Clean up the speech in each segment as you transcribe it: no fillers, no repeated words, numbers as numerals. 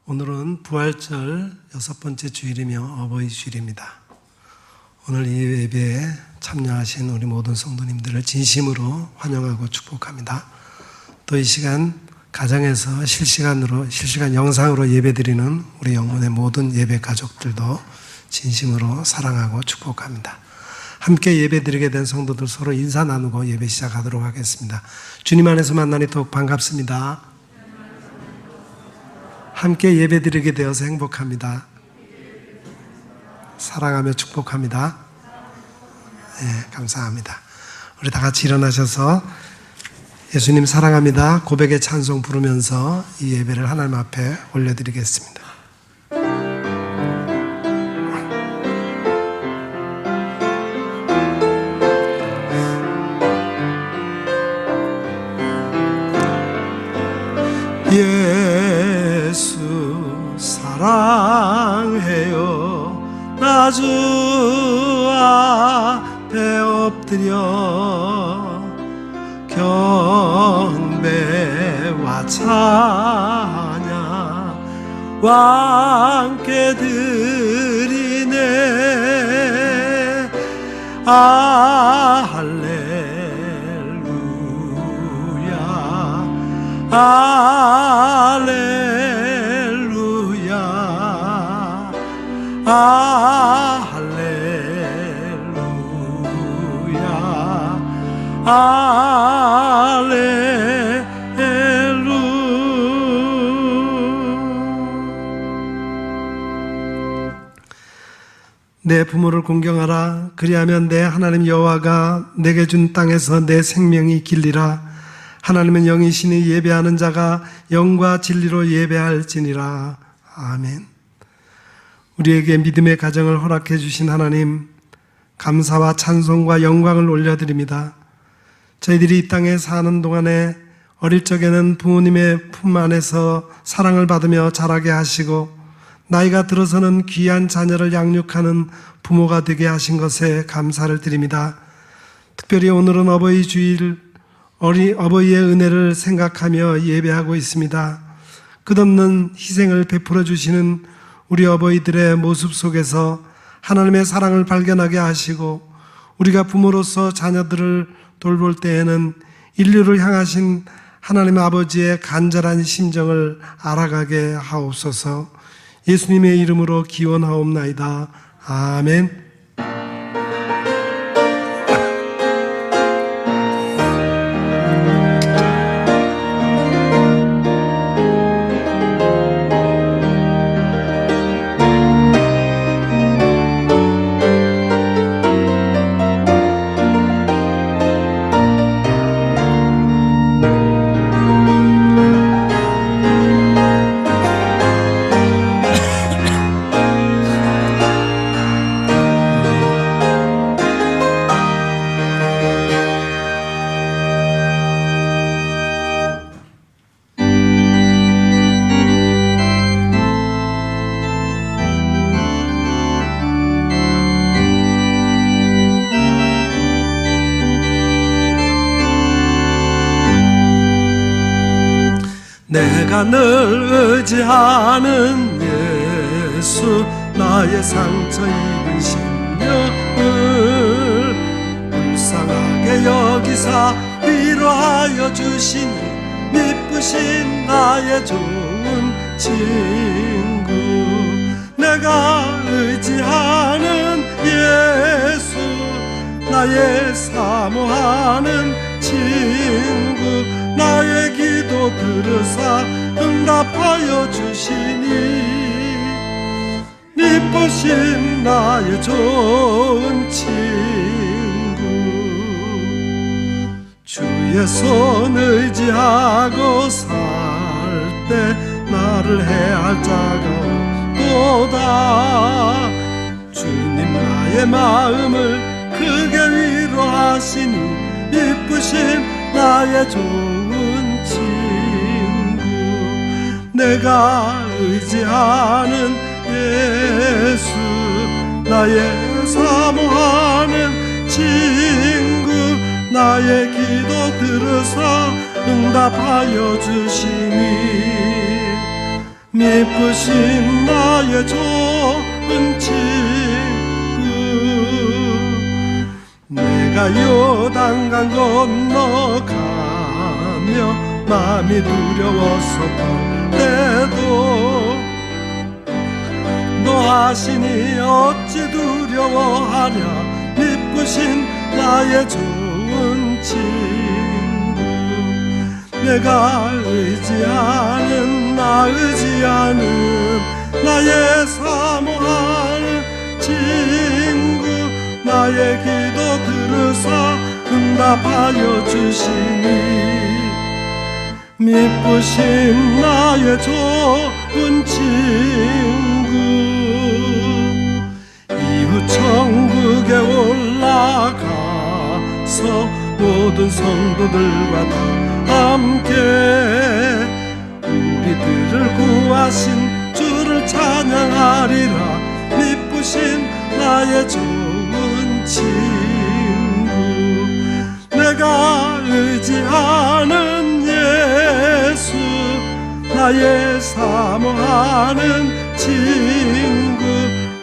오늘은 부활절 6번째 주일이며 어버이 주일입니다. 오늘 이 예배에 참여하신 우리 모든 성도님들을 진심으로 환영하고 축복합니다. 또 이 시간 가정에서 실시간 영상으로 예배드리는 우리 영혼의 모든 예배 가족들도 진심으로 사랑하고 축복합니다. 함께 예배드리게 된 성도들 서로 인사 나누고 예배 시작하도록 하겠습니다. 주님 안에서 만나니 더욱 반갑습니다. 함께 예배드리게 되어서 행복합니다. 사랑하며 축복합니다. 네, 감사합니다. 우리 다 같이 일어나셔서 예수님 사랑합니다 고백의 찬송 부르면서 이 예배를 하나님 앞에 올려드리겠습니다. 예수 사랑해요 나 주 앞에 엎드려 경배와 찬양 함께 드리네 할렐루야 할렐루야 할렐루야 할렐루야. 내 부모를 공경하라. 그리하면 내 하나님 여호와가 내게 준 땅에서 내 생명이 길리라. 하나님은 영이시니 예배하는 자가 영과 진리로 예배할지니라. 아멘. 우리에게 믿음의 가정을 허락해 주신 하나님, 감사와 찬송과 영광을 올려드립니다. 저희들이 이 땅에 사는 동안에 어릴 적에는 부모님의 품 안에서 사랑을 받으며 자라게 하시고 나이가 들어서는 귀한 자녀를 양육하는 부모가 되게 하신 것에 감사를 드립니다. 특별히 오늘은 어버이 주일, 어버이의 은혜를 생각하며 예배하고 있습니다. 끝없는 희생을 베풀어 주시는 우리 어버이들의 모습 속에서 하나님의 사랑을 발견하게 하시고 우리가 부모로서 자녀들을 돌볼 때에는 인류를 향하신 하나님 아버지의 간절한 심정을 알아가게 하옵소서. 예수님의 이름으로 기원하옵나이다. 아멘. 내가 늘 의지하는 예수 나의 상처 입은 심령을 불쌍하게 여기사 위로하여 주시니 미쁘신 나의 좋은 친구 내가 의지하는 예수 나의 사모하는 친구 나의 기도 들으사 응답하여 주시니 미쁘신 나의 좋은 친구 주의 손 의지하고 살 때 나를 해할 자가 없도다 주님 나의 마음을 크게 위로하시니 미쁘신 나의 좋은 친구 내가 의지하는 예수 나의 사모하는 친구 나의 기도 들으사 응답하여 주시니 미쁘신 나의 좋은 친구, 내가 요단강 건너가며 마음이 두려웠었던 때도 너 하시니 어찌 두려워하랴. 미쁘신 나의 좋은 친구, 내가 의지하는 나 의지하는 나의 사모하는 친구, 나의 기도 들으사 응답하여 주시니 미쁘신 나의 좋은 친구, 이후 천국에 올라가서 모든 성도들과 다 함께 우리들을 구하신 주를 찬양하리라. 미쁘신 나의 좋은 친구, 내가 의지하는 예수, 나의 사모하는 친구,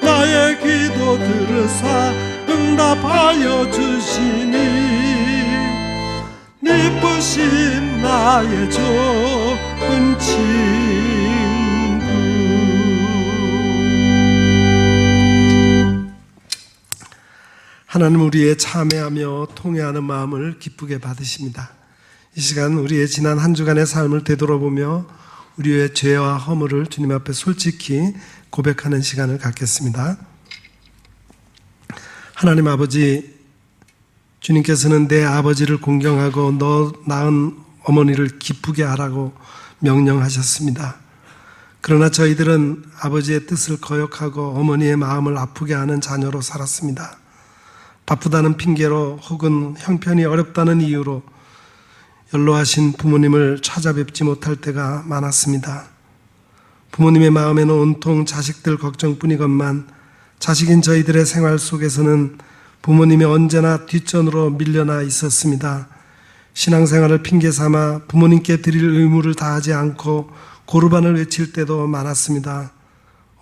나의 기도 들으사 응답하여 주시니 미쁘신 나의 좋은 친구. 하나님 우리의 참회하며 통회하는 마음을 기쁘게 받으십니다. 이 시간 우리의 지난 한 주간의 삶을 되돌아보며 우리의 죄와 허물을 주님 앞에 솔직히 고백하는 시간을 갖겠습니다. 하나님 아버지, 주님께서는 내 아버지를 공경하고 너 낳은 어머니를 기쁘게 하라고 명령하셨습니다. 그러나 저희들은 아버지의 뜻을 거역하고 어머니의 마음을 아프게 하는 자녀로 살았습니다. 바쁘다는 핑계로 혹은 형편이 어렵다는 이유로 연로하신 부모님을 찾아뵙지 못할 때가 많았습니다. 부모님의 마음에는 온통 자식들 걱정뿐이건만 자식인 저희들의 생활 속에서는 부모님이 언제나 뒷전으로 밀려나 있었습니다. 신앙생활을 핑계 삼아 부모님께 드릴 의무를 다하지 않고 고르반을 외칠 때도 많았습니다.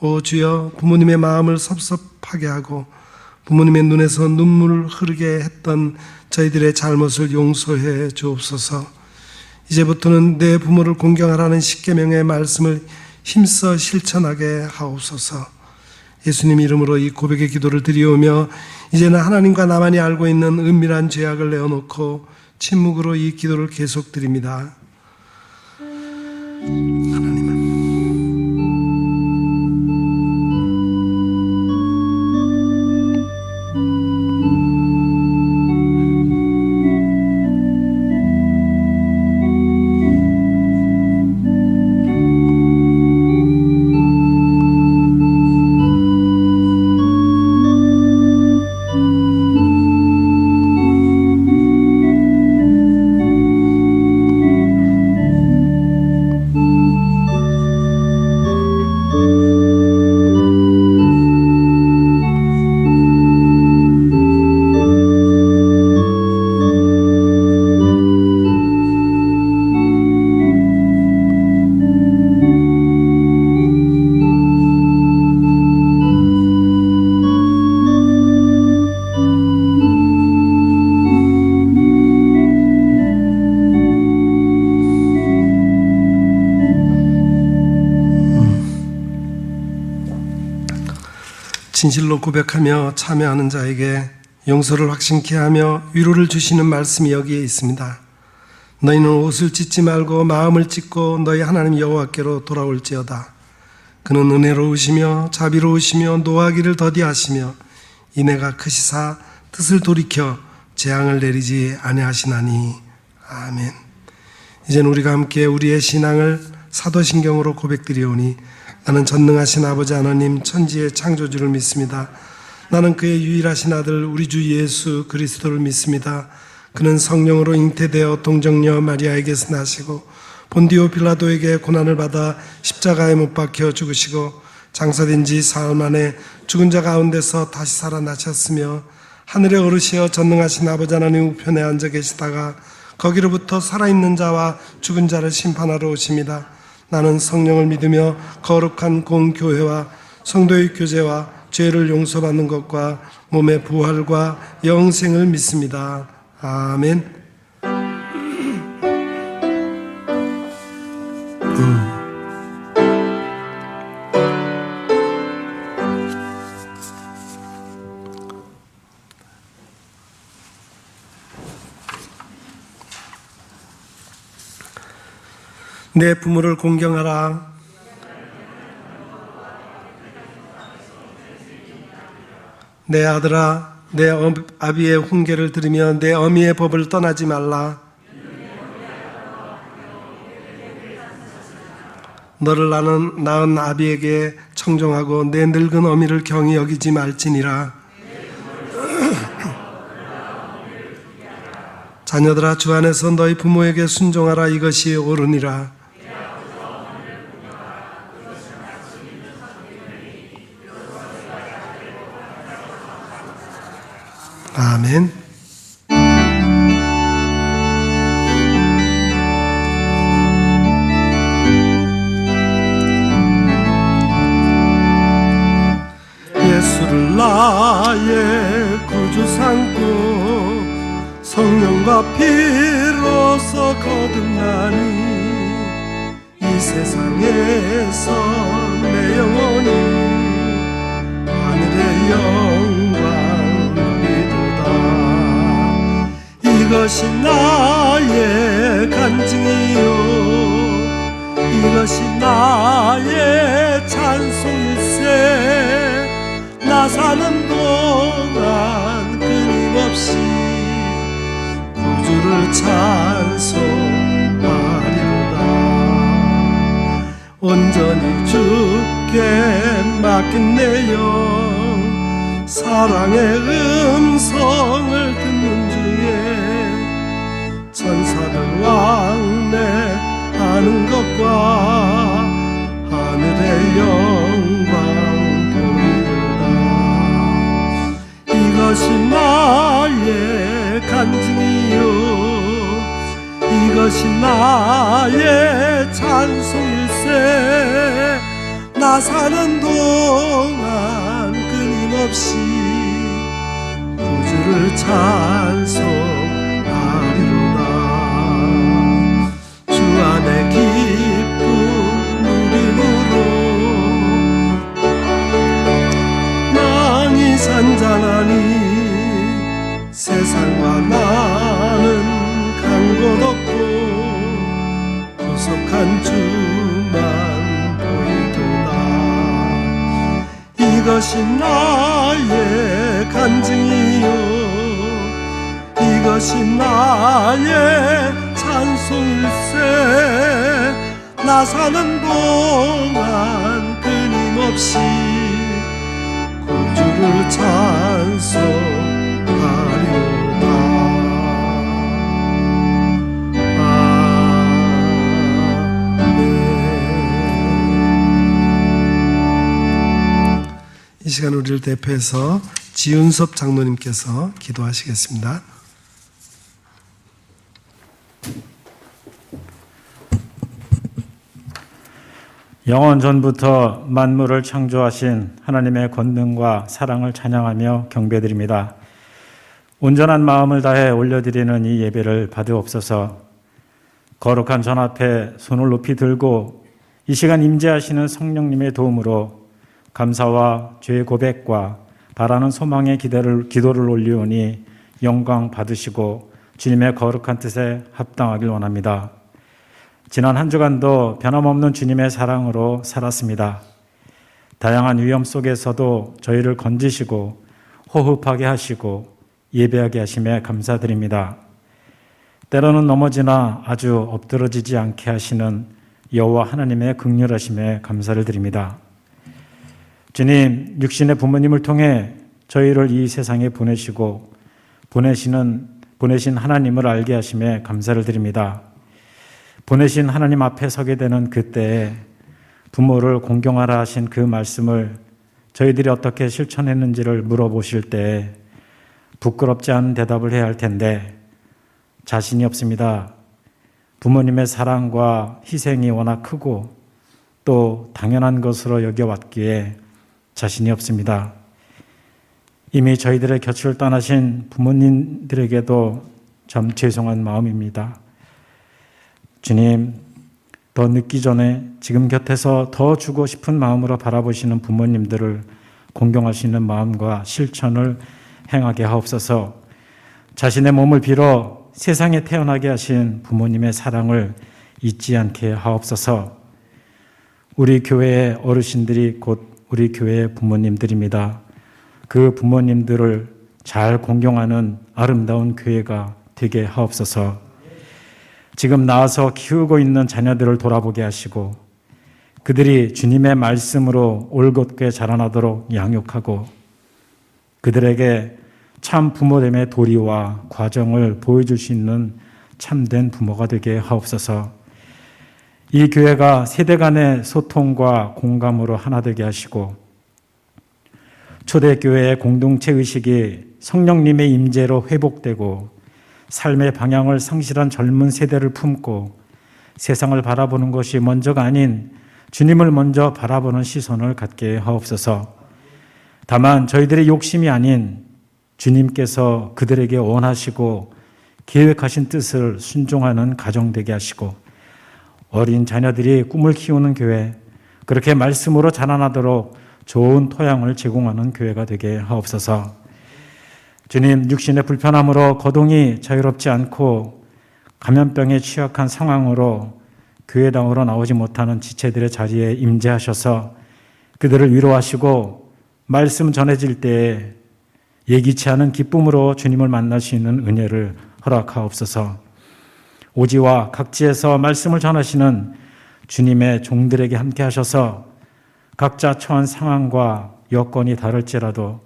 오 주여, 부모님의 마음을 섭섭하게 하고 부모님의 눈에서 눈물을 흐르게 했던 저희들의 잘못을 용서해 주옵소서. 이제부터는 내 부모를 공경하라는 십계명의 말씀을 힘써 실천하게 하옵소서. 예수님 이름으로 이 고백의 기도를 드리오며 이제는 하나님과 나만이 알고 있는 은밀한 죄악을 내어놓고 침묵으로 이 기도를 계속 드립니다. 하나님은 진실로 고백하며 참여하는 자에게 용서를 확신케 하며 위로를 주시는 말씀이 여기에 있습니다. 너희는 옷을 찢지 말고 마음을 찢고 너희 하나님 여호와께로 돌아올지어다. 그는 은혜로우시며 자비로우시며 노하기를 더디하시며 인애가 크시사 뜻을 돌이켜 재앙을 내리지 아니하시나니. 아멘. 이제는 우리가 함께 우리의 신앙을 사도신경으로 고백드리오니 나는 전능하신 아버지 하나님 천지의 창조주를 믿습니다. 나는 그의 유일하신 아들 우리 주 예수 그리스도를 믿습니다. 그는 성령으로 잉태되어 동정녀 마리아에게서 나시고 본디오 빌라도에게 고난을 받아 십자가에 못 박혀 죽으시고 장사된 지 사흘 만에 죽은 자 가운데서 다시 살아나셨으며 하늘에 오르시어 전능하신 아버지 하나님 우편에 앉아 계시다가 거기로부터 살아있는 자와 죽은 자를 심판하러 오십니다. 나는 성령을 믿으며 거룩한 공교회와 성도의 교제와 죄를 용서받는 것과 몸의 부활과 영생을 믿습니다. 아멘. 내 부모를 공경하라. 내 아들아, 내 아비의 훈계를 들으며 내 어미의 법을 떠나지 말라. 너를 낳은 아비에게 청종하고 내 늙은 어미를 경히 여기지 말지니라. 자녀들아, 주 안에서 너희 부모에게 순종하라. 이것이 옳으니라. 아멘. 예수를 나의 구주 삼고 성령과 피로서 거듭나니 이 세상에서 내 영혼이 하늘의 영광 이것이 나의 간증이요 이것이 나의 찬송일세 나 사는 동안 끊임없이 구주를 찬송하리로다. 온전히 주께 맡긴 내 영 사랑의 음성을 듣는 중에 천사들 왕래하는 것과 하늘의 영광 보이로다. 이것이 나의 간증이요 이것이 나의 찬송일세 나 사는 동안 끊임없이 구주를 찬송하리로다. 주 안에 기쁨 누림으로 낭이 산잔하니 세상과 나는 간 곳 없고 구속한 주만 보이도다. 이것이 나의 간증이요 이것이 나의 찬송일세 나 사는 동안 끊임없이 구주를 찬송하리로다. 이 시간 우리를 대표해서 지윤섭 장로님께서 기도하시겠습니다. 영원 전부터 만물을 창조하신 하나님의 권능과 사랑을 찬양하며 경배드립니다. 온전한 마음을 다해 올려드리는 이 예배를 받으옵소서. 거룩한 전 앞에 손을 높이 들고 이 시간 임재하시는 성령님의 도움으로 감사와 죄 고백과 바라는 소망의 기도를 올리오니 영광 받으시고 주님의 거룩한 뜻에 합당하길 원합니다. 지난 한 주간도 변함없는 주님의 사랑으로 살았습니다. 다양한 위험 속에서도 저희를 건지시고 호흡하게 하시고 예배하게 하심에 감사드립니다. 때로는 넘어지나 아주 엎드러지지 않게 하시는 여호와 하나님의 긍휼하심에 감사를 드립니다. 주님, 육신의 부모님을 통해 저희를 이 세상에 보내시고 보내신 하나님을 알게 하심에 감사를 드립니다. 보내신 하나님 앞에 서게 되는 그때에 부모를 공경하라 하신 그 말씀을 저희들이 어떻게 실천했는지를 물어보실 때 부끄럽지 않은 대답을 해야 할 텐데 자신이 없습니다. 부모님의 사랑과 희생이 워낙 크고 또 당연한 것으로 여겨왔기에 자신이 없습니다. 이미 저희들의 곁을 떠나신 부모님들에게도 참 죄송한 마음입니다. 주님, 더 늦기 전에 지금 곁에서 더 주고 싶은 마음으로 바라보시는 부모님들을 공경할 수 있는 마음과 실천을 행하게 하옵소서. 자신의 몸을 빌어 세상에 태어나게 하신 부모님의 사랑을 잊지 않게 하옵소서. 우리 교회의 어르신들이 곧 우리 교회의 부모님들입니다. 그 부모님들을 잘 공경하는 아름다운 교회가 되게 하옵소서. 지금 낳아서 키우고 있는 자녀들을 돌아보게 하시고 그들이 주님의 말씀으로 올곧게 자라나도록 양육하고 그들에게 참 부모됨의 도리와 과정을 보여줄 수 있는 참된 부모가 되게 하옵소서. 이 교회가 세대 간의 소통과 공감으로 하나 되게 하시고 초대교회의 공동체 의식이 성령님의 임재로 회복되고 삶의 방향을 상실한 젊은 세대를 품고 세상을 바라보는 것이 먼저가 아닌 주님을 먼저 바라보는 시선을 갖게 하옵소서. 다만 저희들의 욕심이 아닌 주님께서 그들에게 원하시고 계획하신 뜻을 순종하는 가정 되게 하시고 어린 자녀들이 꿈을 키우는 교회, 그렇게 말씀으로 자라나도록 좋은 토양을 제공하는 교회가 되게 하옵소서. 주님, 육신의 불편함으로 거동이 자유롭지 않고 감염병에 취약한 상황으로 교회당으로 나오지 못하는 지체들의 자리에 임재하셔서 그들을 위로하시고 말씀 전해질 때에 예기치 않은 기쁨으로 주님을 만날 수 있는 은혜를 허락하옵소서. 오지와 각지에서 말씀을 전하시는 주님의 종들에게 함께 하셔서 각자 처한 상황과 여건이 다를지라도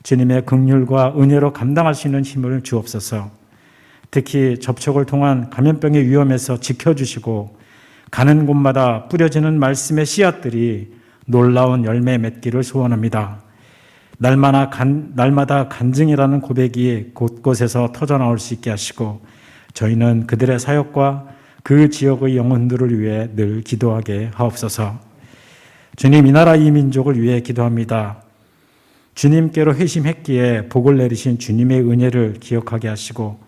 주님의 긍휼과 은혜로 감당할 수 있는 힘을 주옵소서. 특히 접촉을 통한 감염병의 위험에서 지켜주시고 가는 곳마다 뿌려지는 말씀의 씨앗들이 놀라운 열매 맺기를 소원합니다. 날마다 간증이라는 고백이 곳곳에서 터져나올 수 있게 하시고 저희는 그들의 사역과 그 지역의 영혼들을 위해 늘 기도하게 하옵소서. 주님, 이 나라 이 민족을 위해 기도합니다. 주님께로 회심했기에 복을 내리신 주님의 은혜를 기억하게 하시고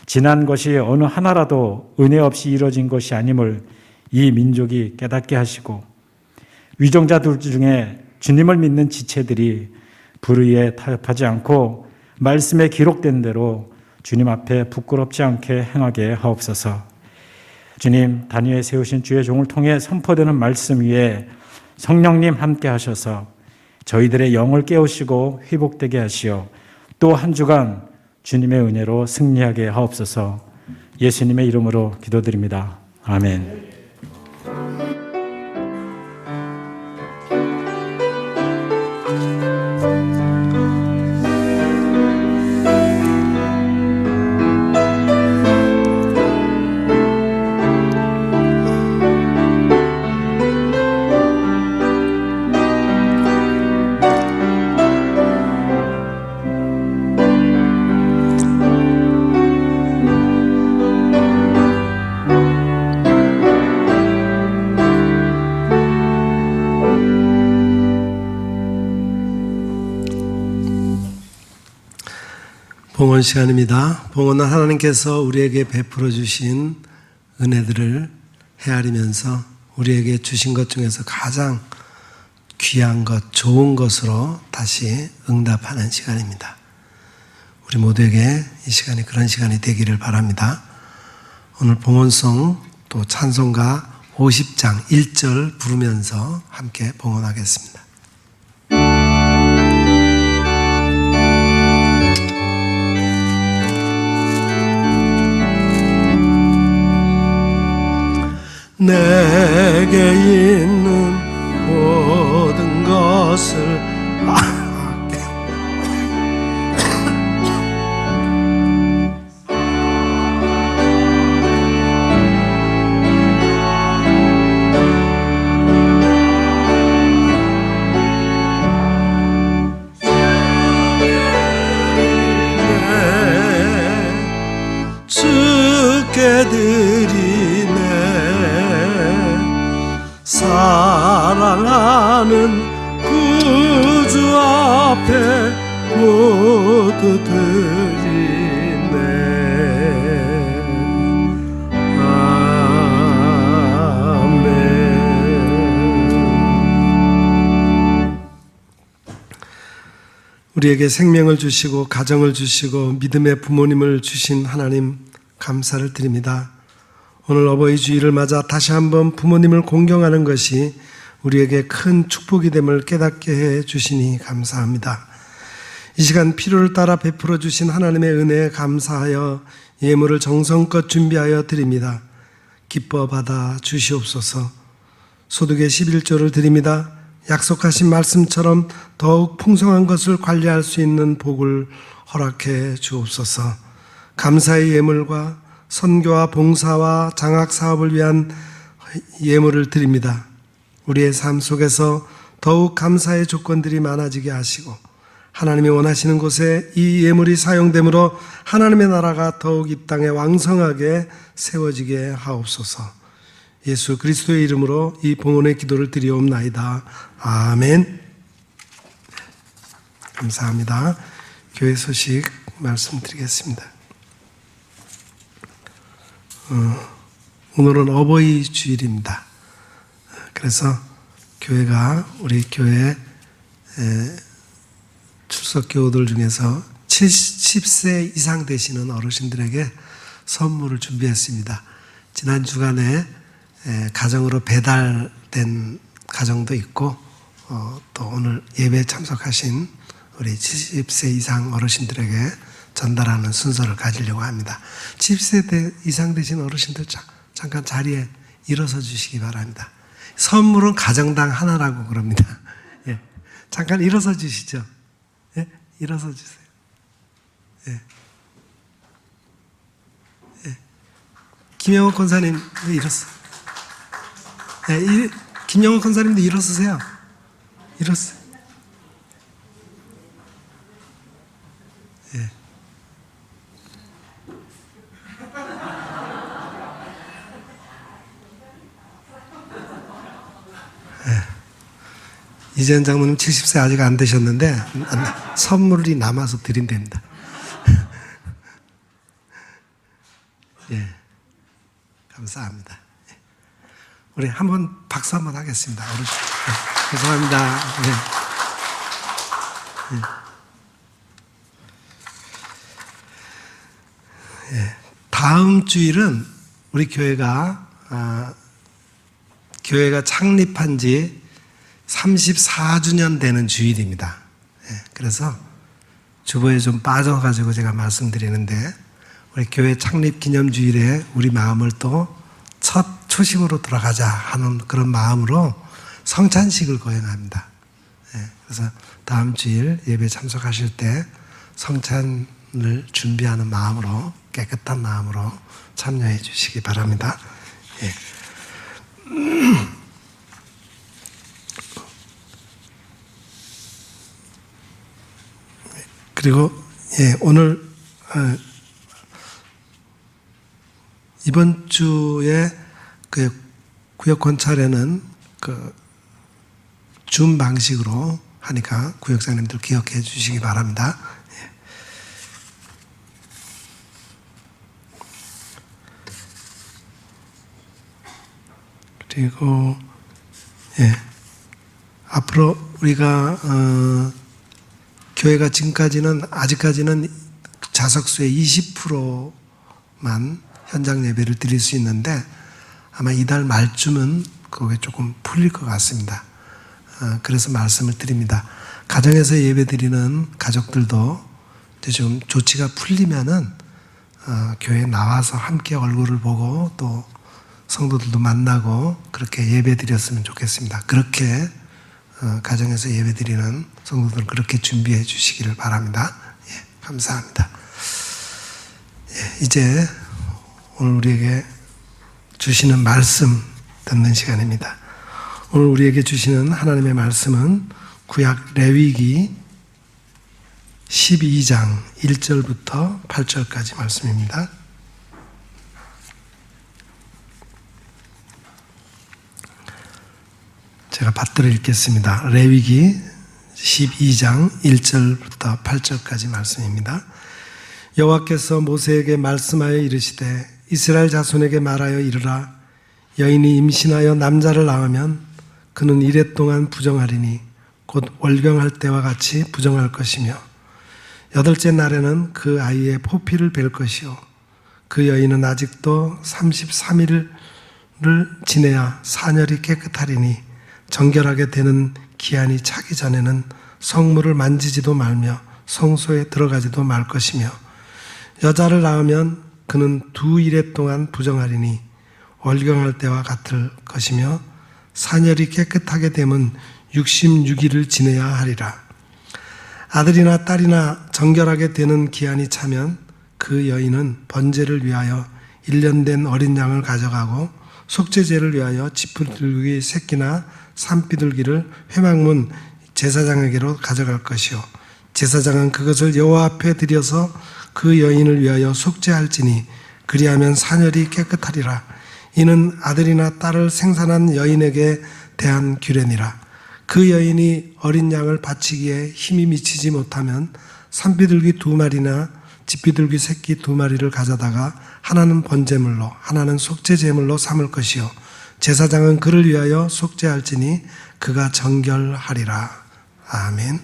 지난 것이 어느 하나라도 은혜 없이 이루어진 것이 아님을 이 민족이 깨닫게 하시고 위정자들 중에 주님을 믿는 지체들이 불의에 타협하지 않고 말씀에 기록된 대로 주님 앞에 부끄럽지 않게 행하게 하옵소서. 주님, 단위에 세우신 주의 종을 통해 선포되는 말씀 위에 성령님 함께 하셔서 저희들의 영을 깨우시고 회복되게 하시어 또 한 주간 주님의 은혜로 승리하게 하옵소서. 예수님의 이름으로 기도드립니다. 아멘. 봉헌 시간입니다. 봉헌은 하나님께서 우리에게 베풀어 주신 은혜들을 헤아리면서 우리에게 주신 것 중에서 가장 귀한 것, 좋은 것으로 다시 응답하는 시간입니다. 우리 모두에게 이 시간이 그런 시간이 되기를 바랍니다. 오늘 봉헌송 또 찬송가 50장 1절 부르면서 함께 봉헌하겠습니다. 내게 있는 모든 것을 주께 드리네. 사랑하는 구주 앞에 모두 드리네. 아멘. 우리에게 생명을 주시고 가정을 주시고 믿음의 부모님을 주신 하나님 감사를 드립니다. 오늘 어버이 주일을 맞아 다시 한번 부모님을 공경하는 것이 우리에게 큰 축복이 됨을 깨닫게 해 주시니 감사합니다. 이 시간 필요를 따라 베풀어 주신 하나님의 은혜에 감사하여 예물을 정성껏 준비하여 드립니다. 기뻐 받아 주시옵소서. 소득의 11조를 드립니다. 약속하신 말씀처럼 더욱 풍성한 것을 관리할 수 있는 복을 허락해 주옵소서. 감사의 예물과 선교와 봉사와 장학 사업을 위한 예물을 드립니다. 우리의 삶 속에서 더욱 감사의 조건들이 많아지게 하시고 하나님이 원하시는 곳에 이 예물이 사용됨으로 하나님의 나라가 더욱 이 땅에 왕성하게 세워지게 하옵소서. 예수 그리스도의 이름으로 이 봉헌의 기도를 드리옵나이다. 아멘. 감사합니다. 교회 소식 말씀드리겠습니다. 오늘은 어버이 주일입니다. 그래서 교회가 우리 교회 출석 교우들 중에서 70세 이상 되시는 어르신들에게 선물을 준비했습니다. 지난 주간에 가정으로 배달된 가정도 있고 또 오늘 예배에 참석하신 우리 70세 이상 어르신들에게 전달하는 순서를 가지려고 합니다. 70세 이상 되신 어르신들 잠깐 자리에 일어서 주시기 바랍니다. 선물은 가정당 하나라고 그럽니다. 예. 잠깐 일어서 주시죠. 예? 일어서 주세요. 예. 예. 김영호 권사님 일어서. 예. 김영호 권사님도 일어서세요. 일어서. 예. 이재현 장모님 70세 아직 안 되셨는데 선물이 남아서 드린답니다. 예, 감사합니다. 우리 한번 박수 한번 하겠습니다. 네, 감사합니다. 네. 예, 다음 주일은 우리 교회가 창립한 지 34주년 되는 주일입니다. 그래서 주보에 좀 빠져가지고 제가 말씀드리는데 우리 교회 창립 기념 주일에 우리 마음을 또 첫 초심으로 돌아가자 하는 그런 마음으로 성찬식을 거행합니다. 그래서 다음 주일 예배 참석하실 때 성찬을 준비하는 마음으로 깨끗한 마음으로 참여해 주시기 바랍니다. 예. 그리고 오늘 이번 주에 그 구역 권찰에는 그 줌 방식으로 하니까 구역장님들 기억해 주시기 바랍니다. 그리고 앞으로 우리가 교회가 지금까지는 아직까지는 자석수의 20%만 현장 예배를 드릴 수 있는데 아마 이달 말쯤은 그게 조금 풀릴 것 같습니다. 그래서 말씀을 드립니다. 가정에서 예배 드리는 가족들도 이제 좀 조치가 풀리면은 교회에 나와서 함께 얼굴을 보고 또 성도들도 만나고 그렇게 예배 드렸으면 좋겠습니다. 그렇게 가정에서 예배 드리는 성도들 그렇게 준비해 주시기를 바랍니다. 예, 감사합니다. 예, 이제 오늘 우리에게 주시는 말씀 듣는 시간입니다. 오늘 우리에게 주시는 하나님의 말씀은 구약 레위기 12장 1절부터 8절까지 말씀입니다. 제가 받들어 읽겠습니다. 레위기 12장 1절부터 8절까지 말씀입니다. 여호와께서 모세에게 말씀하여 이르시되 이스라엘 자손에게 말하여 이르라. 여인이 임신하여 남자를 낳으면 그는 이레 동안 부정하리니 곧 월경할 때와 같이 부정할 것이며 여덟째 날에는 그 아이의 포피를 벨 것이요 그 여인은 아직도 33일을 지내야 사녀리 깨끗하리니 정결하게 되는 기한이 차기 전에는 성물을 만지지도 말며 성소에 들어가지도 말 것이며 여자를 낳으면 그는 2일에 동안 부정하리니 월경할 때와 같을 것이며 사녀리 깨끗하게 되면 66일을 지내야 하리라. 아들이나 딸이나 정결하게 되는 기한이 차면 그 여인은 번제를 위하여 1년 된 어린 양을 가져가고 속죄제를 위하여 지푸들기 새끼나 산비둘기를 회막문 제사장에게로 가져갈 것이요 제사장은 그것을 여호와 앞에 드려서 그 여인을 위하여 속죄할지니 그리하면 사녀리 깨끗하리라. 이는 아들이나 딸을 생산한 여인에게 대한 규례니라. 그 여인이 어린 양을 바치기에 힘이 미치지 못하면 산비둘기 2마리나 집비둘기 새끼 2마리를 가져다가 하나는 번제물로 하나는 속죄제물로 삼을 것이요 제사장은 그를 위하여 속죄할지니 그가 정결하리라. 아멘.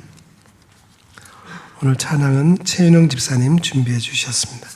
오늘 찬양은 최윤영 집사님 준비해 주셨습니다.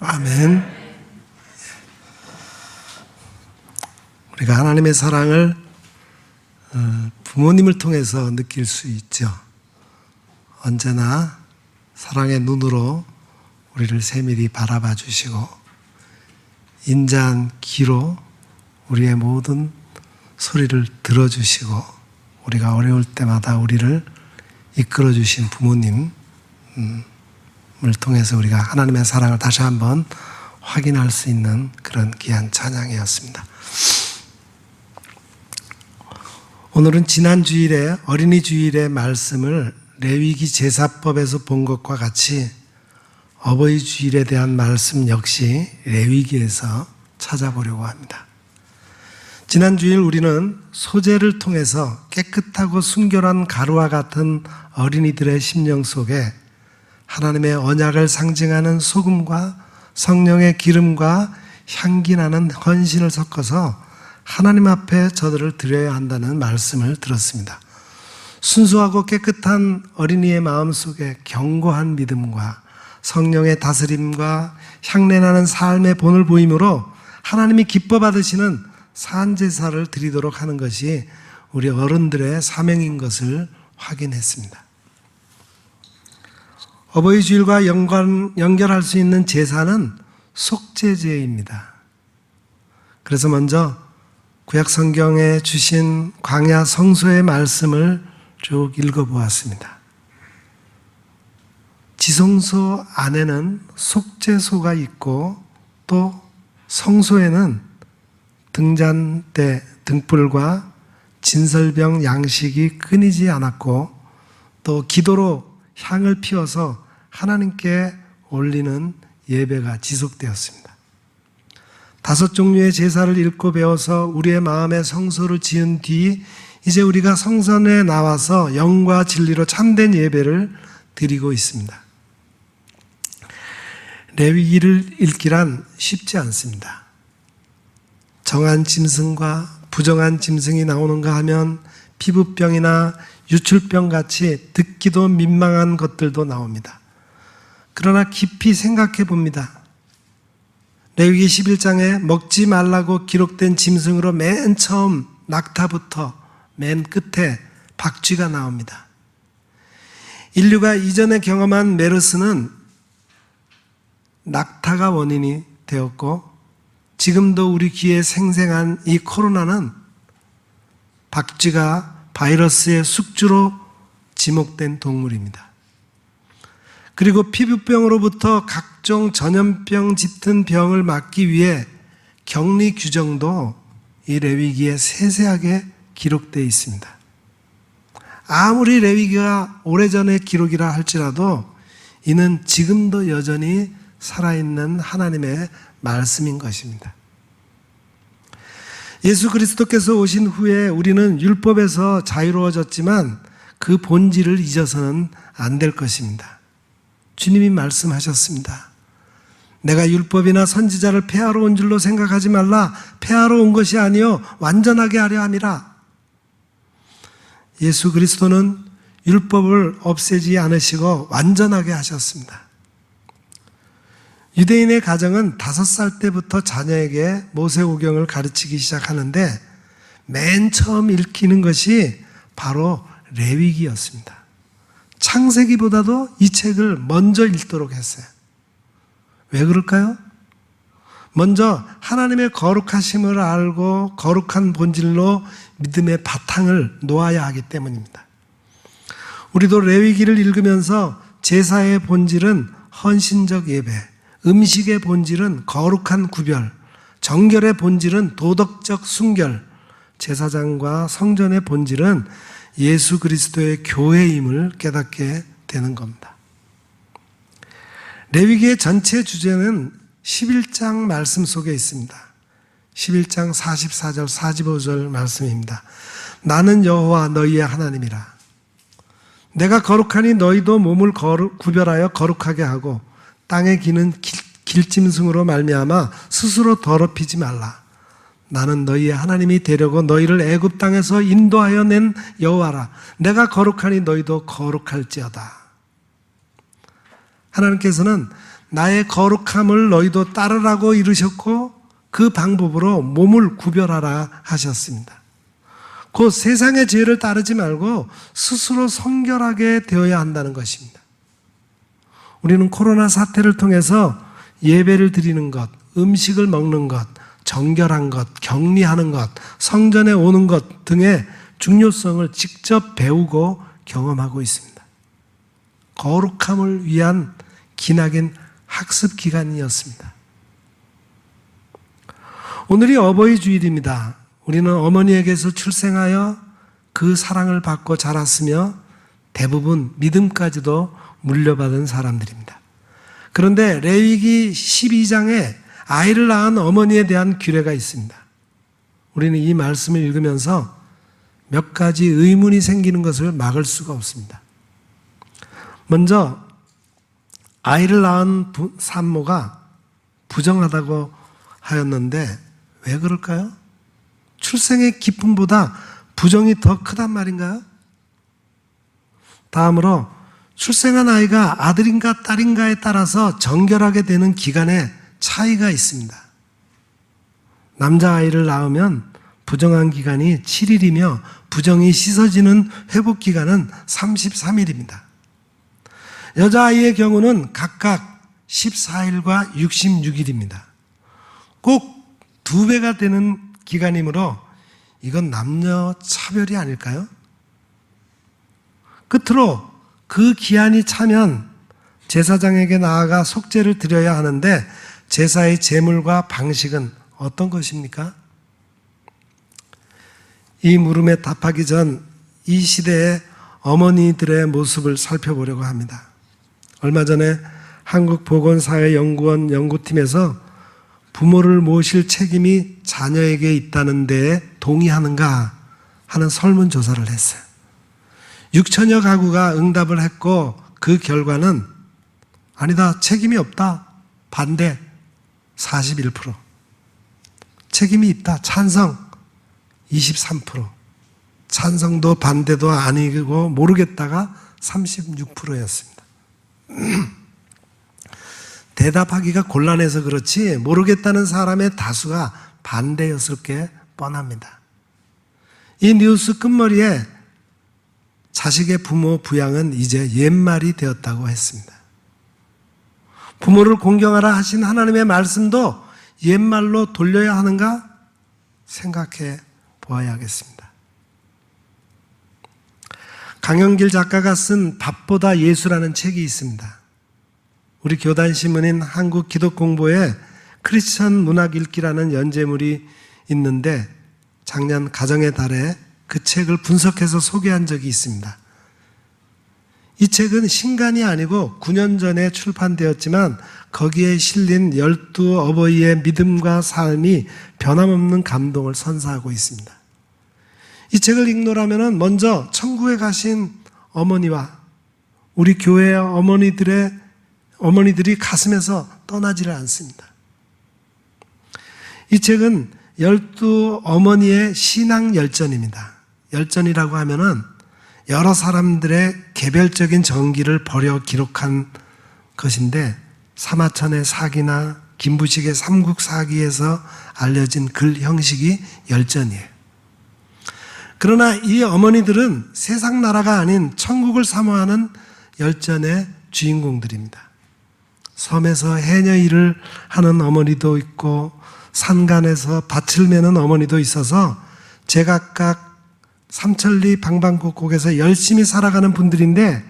아멘. 우리가 하나님의 사랑을 부모님을 통해서 느낄 수 있죠. 언제나 사랑의 눈으로 우리를 세밀히 바라봐 주시고 인자한 귀로 우리의 모든 소리를 들어주시고 우리가 어려울 때마다 우리를 이끌어 주신 부모님을 통해서 우리가 하나님의 사랑을 다시 한번 확인할 수 있는 그런 귀한 찬양이었습니다. 오늘은 지난 주일에 어린이 주일의 말씀을 레위기 제사법에서 본 것과 같이 어버이 주일에 대한 말씀 역시 레위기에서 찾아보려고 합니다. 지난 주일 우리는 소재를 통해서 깨끗하고 순결한 가루와 같은 어린이들의 심령 속에 하나님의 언약을 상징하는 소금과 성령의 기름과 향기 나는 헌신을 섞어서 하나님 앞에 저들을 드려야 한다는 말씀을 들었습니다. 순수하고 깨끗한 어린이의 마음 속에 견고한 믿음과 성령의 다스림과 향내나는 삶의 본을 보이므로 하나님이 기뻐 받으시는 산제사를 드리도록 하는 것이 우리 어른들의 사명인 것을 확인했습니다. 어버이 주일과 연결할 수 있는 제사는 속죄제입니다. 그래서 먼저 구약 성경에 주신 광야 성소의 말씀을 쭉 읽어보았습니다. 지성소 안에는 속죄소가 있고 또 성소에는 등잔대, 등불과 진설병 양식이 끊이지 않았고 또 기도로 향을 피워서 하나님께 올리는 예배가 지속되었습니다. 5 종류의 제사를 읽고 배워서 우리의 마음에 성소를 지은 뒤 이제 우리가 성전에 나와서 영과 진리로 참된 예배를 드리고 있습니다. 레위기를 읽기란 쉽지 않습니다. 정한 짐승과 부정한 짐승이 나오는가 하면 피부병이나 유출병 같이 듣기도 민망한 것들도 나옵니다. 그러나 깊이 생각해 봅니다. 레위기 11장에 먹지 말라고 기록된 짐승으로 맨 처음 낙타부터 맨 끝에 박쥐가 나옵니다. 인류가 이전에 경험한 메르스는 낙타가 원인이 되었고 지금도 우리 귀에 생생한 이 코로나는 박쥐가 바이러스의 숙주로 지목된 동물입니다. 그리고 피부병으로부터 각종 전염병 짙은 병을 막기 위해 격리 규정도 이 레위기에 세세하게 기록되어 있습니다. 아무리 레위기가 오래전의 기록이라 할지라도 이는 지금도 여전히 살아있는 하나님의 말씀인 것입니다. 예수 그리스도께서 오신 후에 우리는 율법에서 자유로워졌지만 그 본질을 잊어서는 안 될 것입니다. 주님이 말씀하셨습니다. 내가 율법이나 선지자를 폐하러 온 줄로 생각하지 말라. 폐하러 온 것이 아니요 완전하게 하려 함이라. 예수 그리스도는 율법을 없애지 않으시고 완전하게 하셨습니다. 유대인의 가정은 5살 때부터 자녀에게 모세오경을 가르치기 시작하는데 맨 처음 읽히는 것이 바로 레위기였습니다. 창세기보다도 이 책을 먼저 읽도록 했어요. 왜 그럴까요? 먼저 하나님의 거룩하심을 알고 거룩한 본질로 믿음의 바탕을 놓아야 하기 때문입니다. 우리도 레위기를 읽으면서 제사의 본질은 헌신적 예배, 음식의 본질은 거룩한 구별, 정결의 본질은 도덕적 순결, 제사장과 성전의 본질은 예수 그리스도의 교회임을 깨닫게 되는 겁니다. 레위기의 전체 주제는 11장 말씀 속에 있습니다. 11장 44절 45절 말씀입니다. 나는 여호와 너희의 하나님이라. 내가 거룩하니 너희도 몸을 구별하여 거룩하게 하고 땅에 기는 길짐승으로 말미암아 스스로 더럽히지 말라. 나는 너희의 하나님이 되려고 너희를 애굽 땅에서 인도하여 낸 여호와라. 내가 거룩하니 너희도 거룩할지어다. 하나님께서는 나의 거룩함을 너희도 따르라고 이르셨고 그 방법으로 몸을 구별하라 하셨습니다. 곧 세상의 죄를 따르지 말고 스스로 성결하게 되어야 한다는 것입니다. 우리는 코로나 사태를 통해서 예배를 드리는 것, 음식을 먹는 것, 정결한 것, 격리하는 것, 성전에 오는 것 등의 중요성을 직접 배우고 경험하고 있습니다. 거룩함을 위한 기나긴 학습 기간이었습니다. 오늘이 어버이 주일입니다. 우리는 어머니에게서 출생하여 그 사랑을 받고 자랐으며 대부분 믿음까지도 물려받은 사람들입니다. 그런데 레위기 12장에 아이를 낳은 어머니에 대한 규례가 있습니다. 우리는 이 말씀을 읽으면서 몇 가지 의문이 생기는 것을 막을 수가 없습니다. 먼저 아이를 낳은 산모가 부정하다고 하였는데 왜 그럴까요? 출생의 기쁨보다 부정이 더 크단 말인가요? 다음으로 출생한 아이가 아들인가 딸인가에 따라서 정결하게 되는 기간에 차이가 있습니다. 남자아이를 낳으면 부정한 기간이 7일이며 부정이 씻어지는 회복 기간은 33일입니다. 여자아이의 경우는 각각 14일과 66일입니다. 꼭 2배가 되는 기간이므로 이건 남녀 차별이 아닐까요? 끝으로 그 기한이 차면 제사장에게 나아가 속죄를 드려야 하는데 제사의 제물과 방식은 어떤 것입니까? 이 물음에 답하기 전 이 시대의 어머니들의 모습을 살펴보려고 합니다. 얼마 전에 한국보건사회연구원 연구팀에서 부모를 모실 책임이 자녀에게 있다는 데에 동의하는가 하는 설문조사를 했어요. 6천여 가구가 응답을 했고 그 결과는 아니다, 책임이 없다, 반대 41%, 책임이 있다, 찬성 23%, 찬성도 반대도 아니고 모르겠다가 36%였습니다. 대답하기가 곤란해서 그렇지 모르겠다는 사람의 다수가 반대였을 게 뻔합니다. 이 뉴스 끝머리에 자식의 부모 부양은 이제 옛말이 되었다고 했습니다. 부모를 공경하라 하신 하나님의 말씀도 옛말로 돌려야 하는가 생각해 보아야겠습니다. 강영길 작가가 쓴 밥보다 예수라는 책이 있습니다. 우리 교단신문인 한국기독공보에 크리스천 문학 읽기라는 연재물이 있는데 작년 가정의 달에 그 책을 분석해서 소개한 적이 있습니다. 이 책은 신간이 아니고 9년 전에 출판되었지만 거기에 실린 12 어버이의 믿음과 삶이 변함없는 감동을 선사하고 있습니다. 이 책을 읽노라면 먼저 천국에 가신 어머니와 우리 교회의 어머니들이 가슴에서 떠나지를 않습니다. 이 책은 12 어머니의 신앙 열전입니다. 열전이라고 하면은 여러 사람들의 개별적인 정기를 버려 기록한 것인데 사마천의 사기나 김부식의 삼국사기에서 알려진 글 형식이 열전이에요. 그러나 이 어머니들은 세상 나라가 아닌 천국을 사모하는 열전의 주인공들입니다. 섬에서 해녀 일을 하는 어머니도 있고 산간에서 밭을 매는 어머니도 있어서 제각각 삼천리 방방곡곡에서 열심히 살아가는 분들인데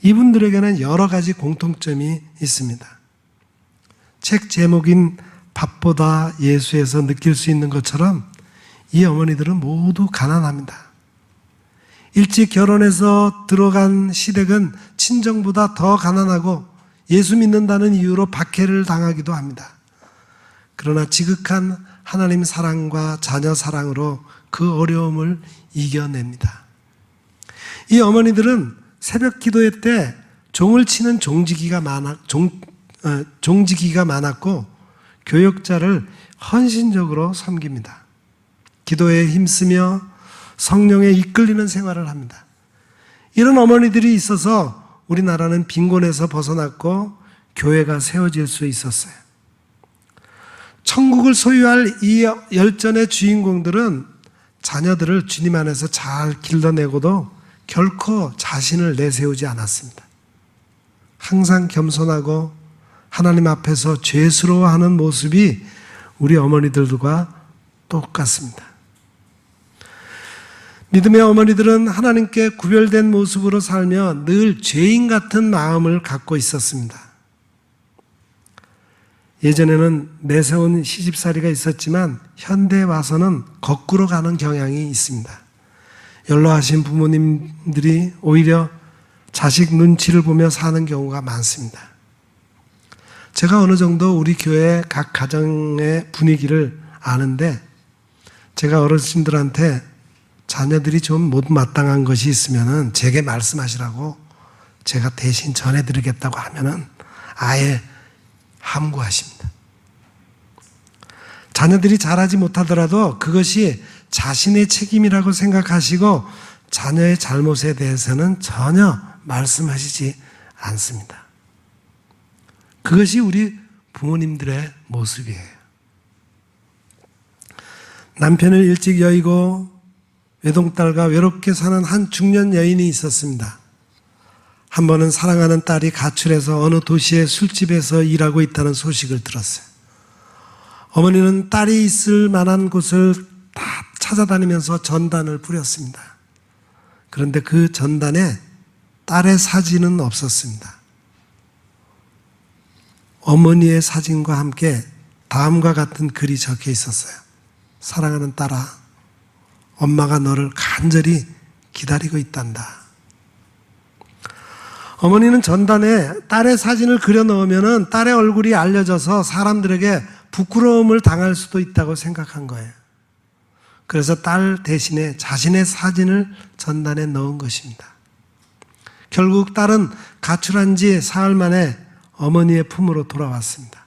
이분들에게는 여러 가지 공통점이 있습니다. 책 제목인 밥보다 예수에서 느낄 수 있는 것처럼 이 어머니들은 모두 가난합니다. 일찍 결혼해서 들어간 시댁은 친정보다 더 가난하고 예수 믿는다는 이유로 박해를 당하기도 합니다. 그러나 지극한 하나님 사랑과 자녀 사랑으로 그 어려움을 이겨냅니다. 이 어머니들은 새벽 기도회 때 종을 치는 종지기가 많았고 교역자를 헌신적으로 섬깁니다. 기도에 힘쓰며 성령에 이끌리는 생활을 합니다. 이런 어머니들이 있어서 우리나라는 빈곤에서 벗어났고 교회가 세워질 수 있었어요. 천국을 소유할 이 열전의 주인공들은 자녀들을 주님 안에서 잘 길러내고도 결코 자신을 내세우지 않았습니다. 항상 겸손하고 하나님 앞에서 죄스러워하는 모습이 우리 어머니들과 똑같습니다. 믿음의 어머니들은 하나님께 구별된 모습으로 살며 늘 죄인 같은 마음을 갖고 있었습니다. 예전에는 내세운 시집살이가 있었지만 현대에 와서는 거꾸로 가는 경향이 있습니다. 연로하신 부모님들이 오히려 자식 눈치를 보며 사는 경우가 많습니다. 제가 어느 정도 우리 교회 각 가정의 분위기를 아는데 제가 어르신들한테 자녀들이 좀 못마땅한 것이 있으면은 제게 말씀하시라고 제가 대신 전해드리겠다고 하면은 아예 함구하십니다. 자녀들이 잘하지 못하더라도 그것이 자신의 책임이라고 생각하시고 자녀의 잘못에 대해서는 전혀 말씀하시지 않습니다. 그것이 우리 부모님들의 모습이에요. 남편을 일찍 여의고 외동딸과 외롭게 사는 한 중년 여인이 있었습니다. 한 번은 사랑하는 딸이 가출해서 어느 도시의 술집에서 일하고 있다는 소식을 들었어요. 어머니는 딸이 있을 만한 곳을 다 찾아다니면서 전단을 뿌렸습니다. 그런데 그 전단에 딸의 사진은 없었습니다. 어머니의 사진과 함께 다음과 같은 글이 적혀 있었어요. 사랑하는 딸아, 엄마가 너를 간절히 기다리고 있단다. 어머니는 전단에 딸의 사진을 그려 넣으면 딸의 얼굴이 알려져서 사람들에게 부끄러움을 당할 수도 있다고 생각한 거예요. 그래서 딸 대신에 자신의 사진을 전단에 넣은 것입니다. 결국 딸은 가출한 지 사흘 만에 어머니의 품으로 돌아왔습니다.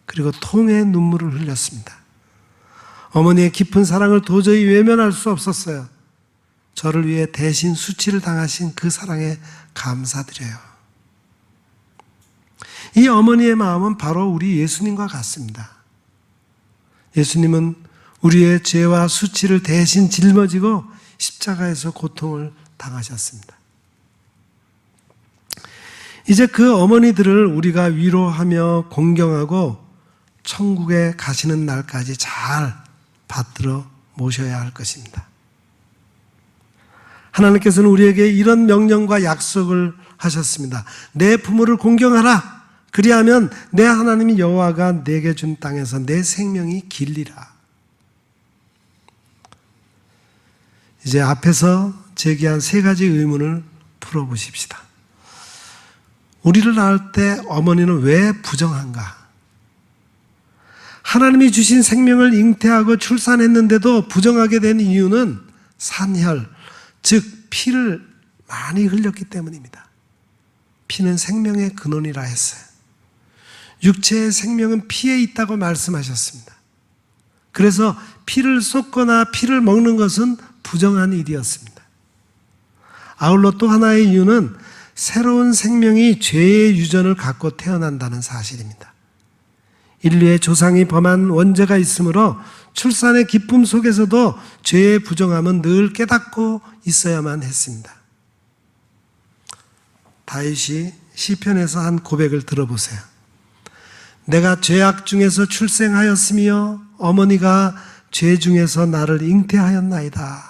그리고 통의 눈물을 흘렸습니다. 어머니의 깊은 사랑을 도저히 외면할 수 없었어요. 저를 위해 대신 수치를 당하신 그 사랑에 감사드려요. 이 어머니의 마음은 바로 우리 예수님과 같습니다. 예수님은 우리의 죄와 수치를 대신 짊어지고 십자가에서 고통을 당하셨습니다. 이제 그 어머니들을 우리가 위로하며 공경하고 천국에 가시는 날까지 잘 받들어 모셔야 할 것입니다. 하나님께서는 우리에게 이런 명령과 약속을 하셨습니다. 내 부모를 공경하라. 그리하면 내 하나님 여호와가 내게 준 땅에서 내 생명이 길리라. 이제 앞에서 제기한 세 가지 의문을 풀어보십시다. 우리를 낳을 때 어머니는 왜 부정한가? 하나님이 주신 생명을 잉태하고 출산했는데도 부정하게 된 이유는 산혈, 즉 피를 많이 흘렸기 때문입니다. 피는 생명의 근원이라 했어요. 육체의 생명은 피에 있다고 말씀하셨습니다. 그래서 피를 쏟거나 피를 먹는 것은 부정한 일이었습니다. 아울러 또 하나의 이유는 새로운 생명이 죄의 유전을 갖고 태어난다는 사실입니다. 인류의 조상이 범한 원죄가 있으므로 출산의 기쁨 속에서도 죄의 부정함은 늘 깨닫고 있어야만 했습니다. 다윗이 시편에서 한 고백을 들어보세요. 내가 죄악 중에서 출생하였으며 어머니가 죄 중에서 나를 잉태하였나이다.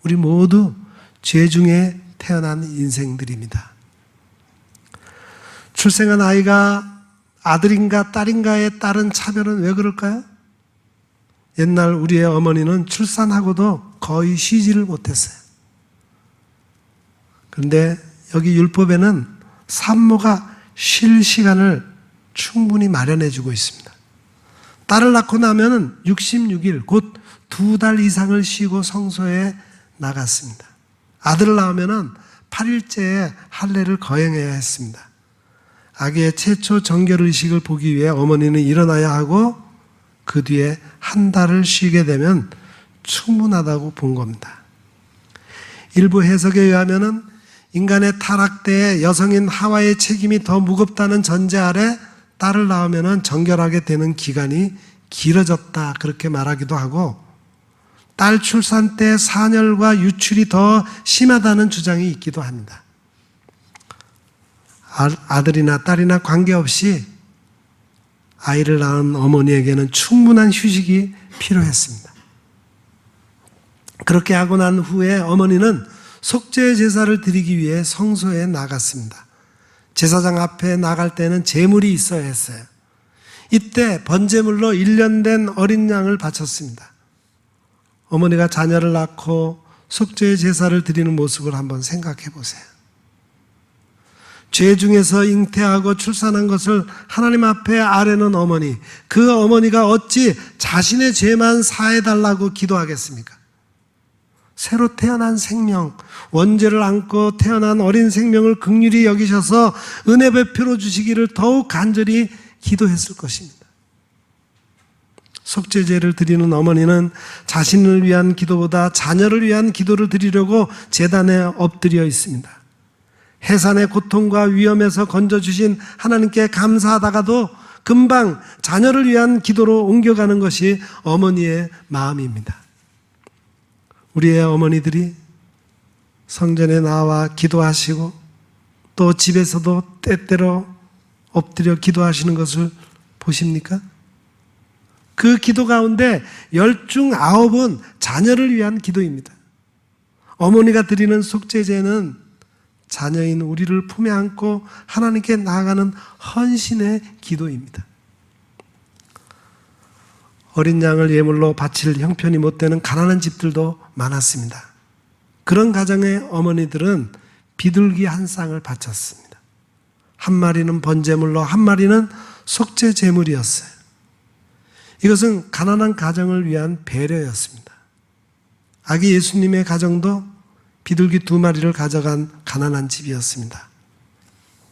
우리 모두 죄 중에 태어난 인생들입니다. 출생한 아이가 아들인가 딸인가에 따른 차별은 왜 그럴까요? 옛날 우리의 어머니는 출산하고도 거의 쉬지를 못했어요. 그런데 여기 율법에는 산모가 쉴 시간을 충분히 마련해 주고 있습니다. 딸을 낳고 나면 66일, 곧 2달 이상을 쉬고 성소에 나갔습니다. 아들을 낳으면 8일째에 할례를 거행해야 했습니다. 아기의 최초 정결의식을 보기 위해 어머니는 일어나야 하고 그 뒤에 한 달을 쉬게 되면 충분하다고 본 겁니다. 일부 해석에 의하면 인간의 타락때에 여성인 하와의 책임이 더 무겁다는 전제 아래 딸을 낳으면 정결하게 되는 기간이 길어졌다 그렇게 말하기도 하고, 딸 출산 때 산열과 유출이 더 심하다는 주장이 있기도 합니다. 아들이나 딸이나 관계없이 아이를 낳은 어머니에게는 충분한 휴식이 필요했습니다. 그렇게 하고 난 후에 어머니는 속죄 제사를 드리기 위해 성소에 나갔습니다. 제사장 앞에 나갈 때는 제물이 있어야 했어요. 이때 번제물로 1년 된 어린 양을 바쳤습니다. 어머니가 자녀를 낳고 속죄 제사를 드리는 모습을 한번 생각해 보세요. 죄 중에서 잉태하고 출산한 것을 하나님 앞에 아뢰는 어머니, 그 어머니가 어찌 자신의 죄만 사해달라고 기도하겠습니까? 새로 태어난 생명, 원죄를 안고 태어난 어린 생명을 긍휼히 여기셔서 은혜 베풀어 주시기를 더욱 간절히 기도했을 것입니다. 속죄제를 드리는 어머니는 자신을 위한 기도보다 자녀를 위한 기도를 드리려고 제단에 엎드려 있습니다. 해산의 고통과 위험에서 건져주신 하나님께 감사하다가도 금방 자녀를 위한 기도로 옮겨가는 것이 어머니의 마음입니다. 우리의 어머니들이 성전에 나와 기도하시고 또 집에서도 때때로 엎드려 기도하시는 것을 보십니까? 그 기도 가운데 10중 9은 자녀를 위한 기도입니다. 어머니가 드리는 속죄제는 자녀인 우리를 품에 안고 하나님께 나아가는 헌신의 기도입니다. 어린 양을 예물로 바칠 형편이 못 되는 가난한 집들도 많았습니다. 그런 가정의 어머니들은 비둘기 한 쌍을 바쳤습니다. 한 마리는 번제물로 한 마리는 속죄 제물이었어요. 이것은 가난한 가정을 위한 배려였습니다. 아기 예수님의 가정도 비둘기 2마리를 가져간 가난한 집이었습니다.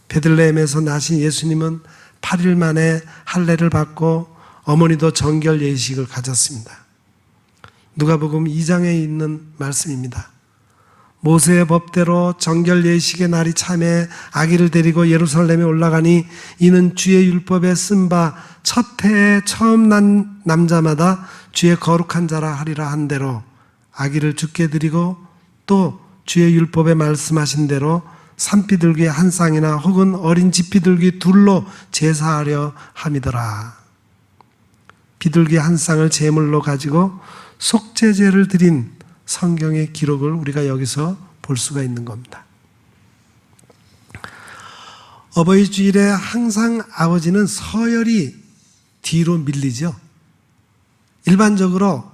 베들레헴에서 나신 예수님은 8일 만에 할례를 받고 어머니도 정결 예식을 가졌습니다. 누가복음 2장에 있는 말씀입니다. 모세의 법대로 정결 예식의 날이 참에 아기를 데리고 예루살렘에 올라가니 이는 주의 율법에 쓴 바 첫 해에 처음 난 남자마다 주의 거룩한 자라 하리라 한 대로 아기를 주께 드리고 또 주의 율법에 말씀하신 대로 산비둘기 한 쌍이나 혹은 어린 집비둘기 둘로 제사하려 함이더라. 비둘기 한 쌍을 제물로 가지고 속죄제를 드린 성경의 기록을 우리가 여기서 볼 수가 있는 겁니다. 어버이 주일에 항상 아버지는 서열이 뒤로 밀리죠. 일반적으로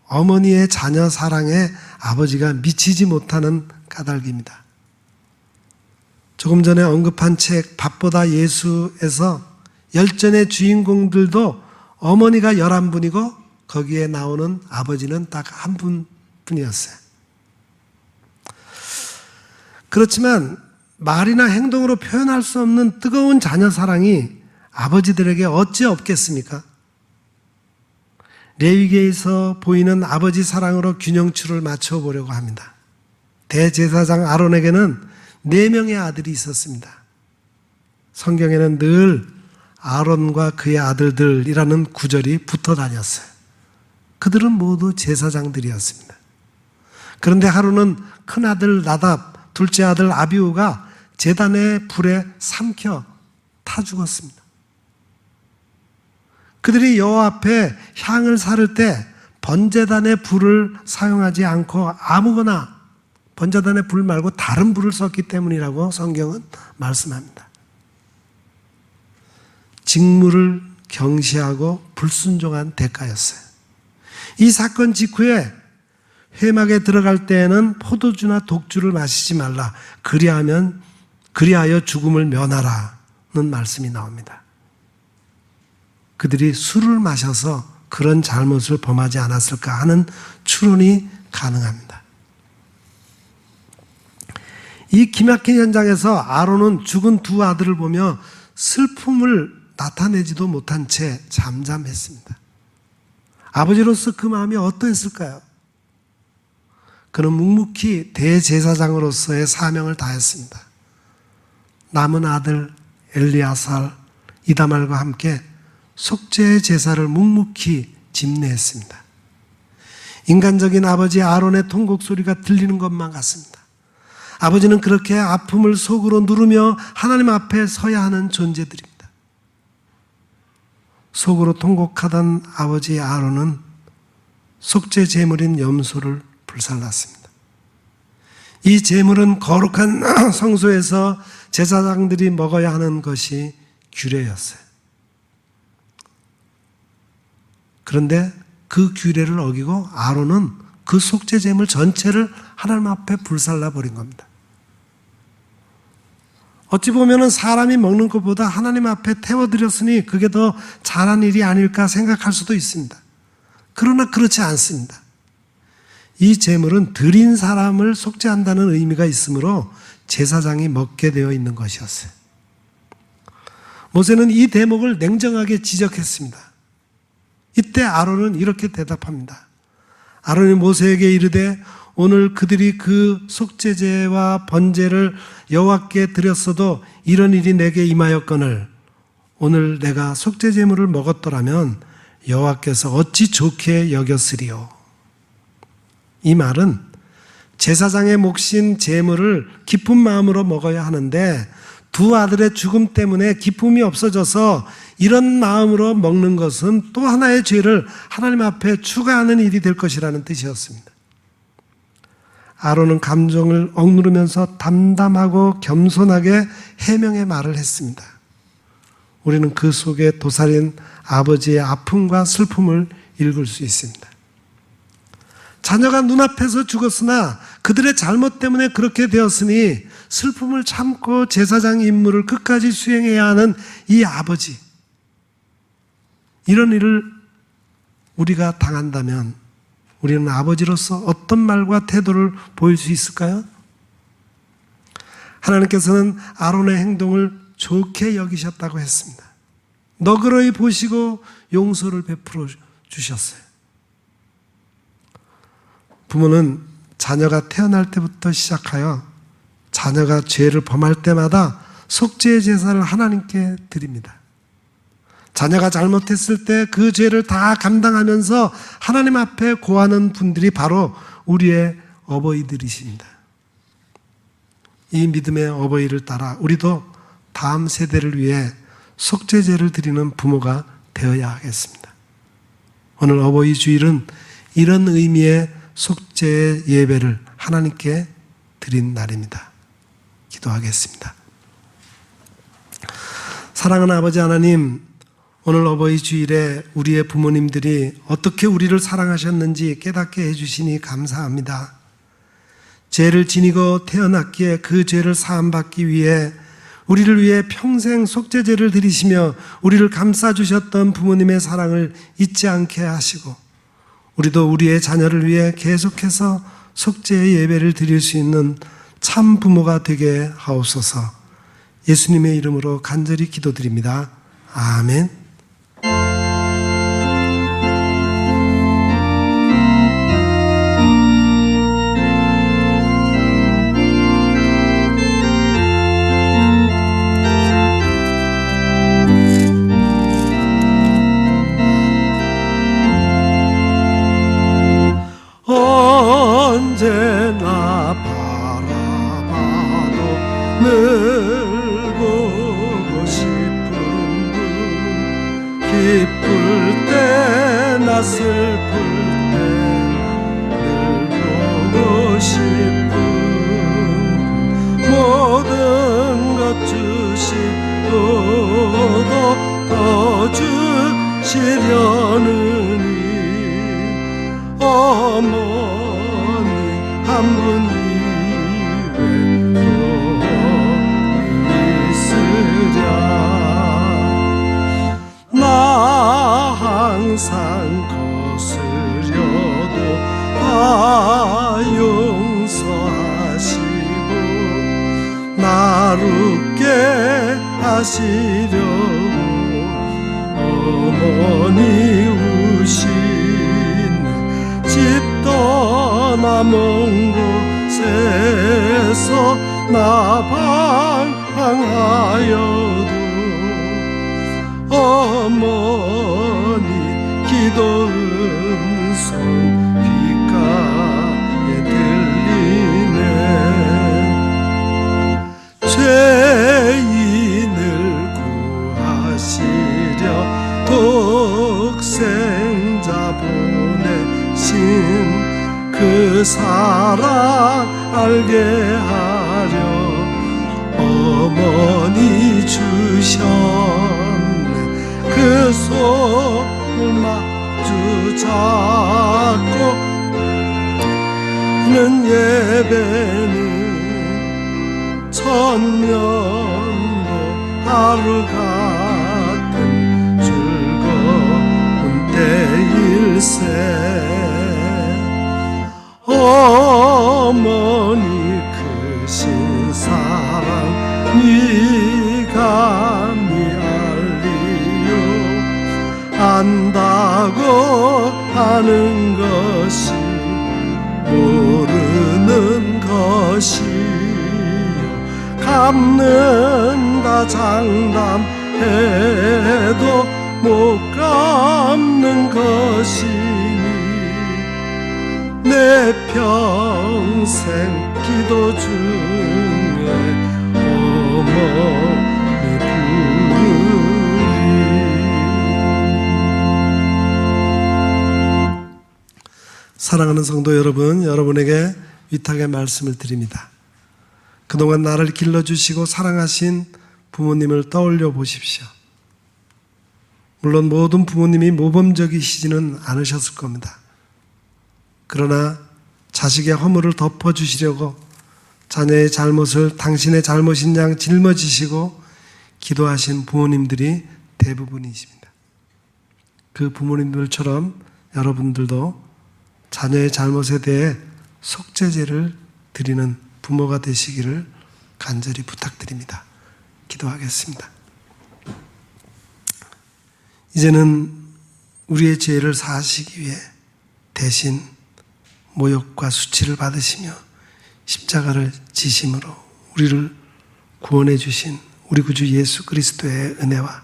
어머니의 자녀 사랑에 아버지가 미치지 못하는 까닭입니다. 조금 전에 언급한 책 밥보다 예수에서 열전의 주인공들도 어머니가 11분이고 거기에 나오는 아버지는 딱 한 분뿐이었어요. 그렇지만 말이나 행동으로 표현할 수 없는 뜨거운 자녀 사랑이 아버지들에게 어찌 없겠습니까? 레위기에서 보이는 아버지 사랑으로 균형추를 맞춰보려고 합니다. 대제사장 아론에게는 4명의 아들이 있었습니다. 성경에는 늘 아론과 그의 아들들이라는 구절이 붙어 다녔어요. 그들은 모두 제사장들이었습니다. 그런데 하루는 큰아들 나답, 둘째 아들 아비후가 제단의 불에 삼켜 타 죽었습니다. 그들이 여호와 앞에 향을 사를 때 번제단의 불을 사용하지 않고 아무거나 번제단의 불 말고 다른 불을 썼기 때문이라고 성경은 말씀합니다. 직무를 경시하고 불순종한 대가였어요. 이 사건 직후에 회막에 들어갈 때에는 포도주나 독주를 마시지 말라. 그리하여 죽음을 면하라는 말씀이 나옵니다. 그들이 술을 마셔서 그런 잘못을 범하지 않았을까 하는 추론이 가능합니다. 이 기막힌 현장에서 아론은 죽은 2 아들을 보며 슬픔을 나타내지도 못한 채 잠잠했습니다. 아버지로서 그 마음이 어떠했을까요? 그는 묵묵히 대제사장으로서의 사명을 다했습니다. 남은 아들 엘리아살, 이다말과 함께 속죄의 제사를 묵묵히 집례했습니다. 인간적인 아버지 아론의 통곡 소리가 들리는 것만 같습니다. 아버지는 그렇게 아픔을 속으로 누르며 하나님 앞에 서야 하는 존재들입니다. 속으로 통곡하던 아버지 아론은 속죄 제물인 염소를 불살랐습니다. 이 제물은 거룩한 성소에서 제사장들이 먹어야 하는 것이 규례였어요. 그런데 그 규례를 어기고 아론은 그 속죄 제물 전체를 하나님 앞에 불살라 버린 겁니다. 어찌 보면 사람이 먹는 것보다 하나님 앞에 태워드렸으니 그게 더 잘한 일이 아닐까 생각할 수도 있습니다. 그러나 그렇지 않습니다. 이 제물은 드린 사람을 속죄한다는 의미가 있으므로 제사장이 먹게 되어 있는 것이었어요. 모세는 이 대목을 냉정하게 지적했습니다. 이때 아론은 이렇게 대답합니다. 아론이 모세에게 이르되 오늘 그들이 그 속죄제와 번제를 여호와께 드렸어도 이런 일이 내게 임하였거늘 오늘 내가 속죄제물을 먹었더라면 여호와께서 어찌 좋게 여겼으리요. 이 말은 제사장의 몫인 제물을 기쁜 마음으로 먹어야 하는데 두 아들의 죽음 때문에 기쁨이 없어져서 이런 마음으로 먹는 것은 또 하나의 죄를 하나님 앞에 추가하는 일이 될 것이라는 뜻이었습니다. 아론은 감정을 억누르면서 담담하고 겸손하게 해명의 말을 했습니다. 우리는 그 속에 도살인 아버지의 아픔과 슬픔을 읽을 수 있습니다. 자녀가 눈앞에서 죽었으나 그들의 잘못 때문에 그렇게 되었으니 슬픔을 참고 제사장 임무를 끝까지 수행해야 하는 이 아버지, 이런 일을 우리가 당한다면 우리는 아버지로서 어떤 말과 태도를 보일 수 있을까요? 하나님께서는 아론의 행동을 좋게 여기셨다고 했습니다. 너그러이 보시고 용서를 베풀어 주셨어요. 부모는 자녀가 태어날 때부터 시작하여 자녀가 죄를 범할 때마다 속죄의 제사를 하나님께 드립니다. 자녀가 잘못했을 때 그 죄를 다 감당하면서 하나님 앞에 고하는 분들이 바로 우리의 어버이들이십니다. 이 믿음의 어버이를 따라 우리도 다음 세대를 위해 속죄제를 드리는 부모가 되어야 하겠습니다. 오늘 어버이 주일은 이런 의미의 속죄의 예배를 하나님께 드린 날입니다. 기도하겠습니다. 사랑하는 아버지 하나님, 오늘 어버이 주일에 우리의 부모님들이 어떻게 우리를 사랑하셨는지 깨닫게 해주시니 감사합니다. 죄를 지니고 태어났기에 그 죄를 사함받기 위해 우리를 위해 평생 속죄제를 드리시며 우리를 감싸주셨던 부모님의 사랑을 잊지 않게 하시고 우리도 우리의 자녀를 위해 계속해서 속죄의 예배를 드릴 수 있는 참 부모가 되게 하옵소서. 예수님의 이름으로 간절히 기도드립니다. 아멘. 언제나 바라봐도 늘 보고 싶은 분, 기쁠 때나 슬플 때 늘 보고 싶은 모든 것 주시고도 더 주시려느니 어머니 한 분 이외 또 있으랴. 나 항상 거스려도 다 용서하시고 나를 웃게 하시려고 어머니 우시네. 집 떠나 먹는 나 방황하여도 어머니 기도 음성 귓가에 들리네. 죄인을 구하시려 독생자 보내신 그 사랑 알게 하려 어머니 주셨네. 그 손을 마주 잡고 는 예배는 천년도 하루 같은 즐거운 때일세. 어머니 크신 사랑 네가 미알리요. 안다고 하는 것이 모르는 것이요. 갚는다 장담해도 못 갚는 것이니 내 평생 기도 중에 어머니 부르리. 사랑하는 성도 여러분, 여러분에게 위탁의 말씀을 드립니다. 그동안 나를 길러주시고 사랑하신 부모님을 떠올려 보십시오. 물론 모든 부모님이 모범적이시지는 않으셨을 겁니다. 그러나 자식의 허물을 덮어주시려고 자녀의 잘못을 당신의 잘못인 양 짊어지시고 기도하신 부모님들이 대부분이십니다. 그 부모님들처럼 여러분들도 자녀의 잘못에 대해 속죄제를 드리는 부모가 되시기를 간절히 부탁드립니다. 기도하겠습니다. 이제는 우리의 죄를 사하시기 위해 대신 모욕과 수치를 받으시며 십자가를 지심으로 우리를 구원해 주신 우리 구주 예수 그리스도의 은혜와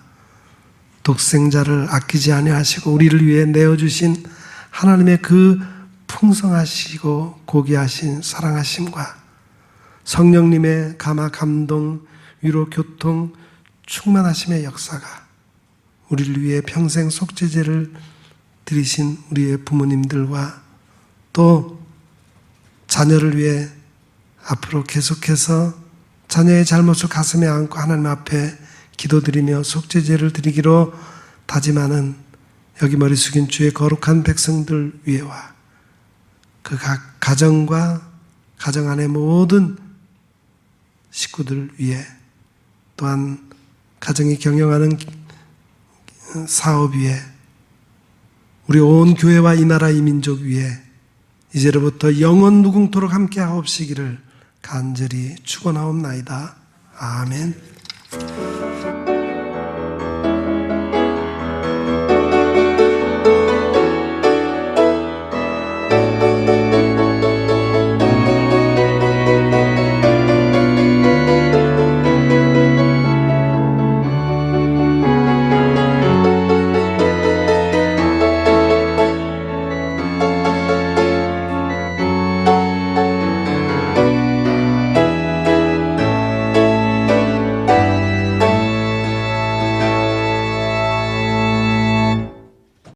독생자를 아끼지 아니하시고 우리를 위해 내어주신 하나님의 그 풍성하시고 고귀하신 사랑하심과 성령님의 감화 감동 위로 교통 충만하심의 역사가 우리를 위해 평생 속죄제를 드리신 우리의 부모님들과 또 자녀를 위해 앞으로 계속해서 자녀의 잘못을 가슴에 안고 하나님 앞에 기도드리며 속죄제를 드리기로 다짐하는 여기 머리 숙인 주의 거룩한 백성들 위에와 그 각 가정과 가정 안의 모든 식구들 위에 또한 가정이 경영하는 사업 위에 우리 온 교회와 이 나라 이 민족 위에 이제로부터 영원 무궁토록 함께 하옵시기를 간절히 축원하옵나이다. 아멘.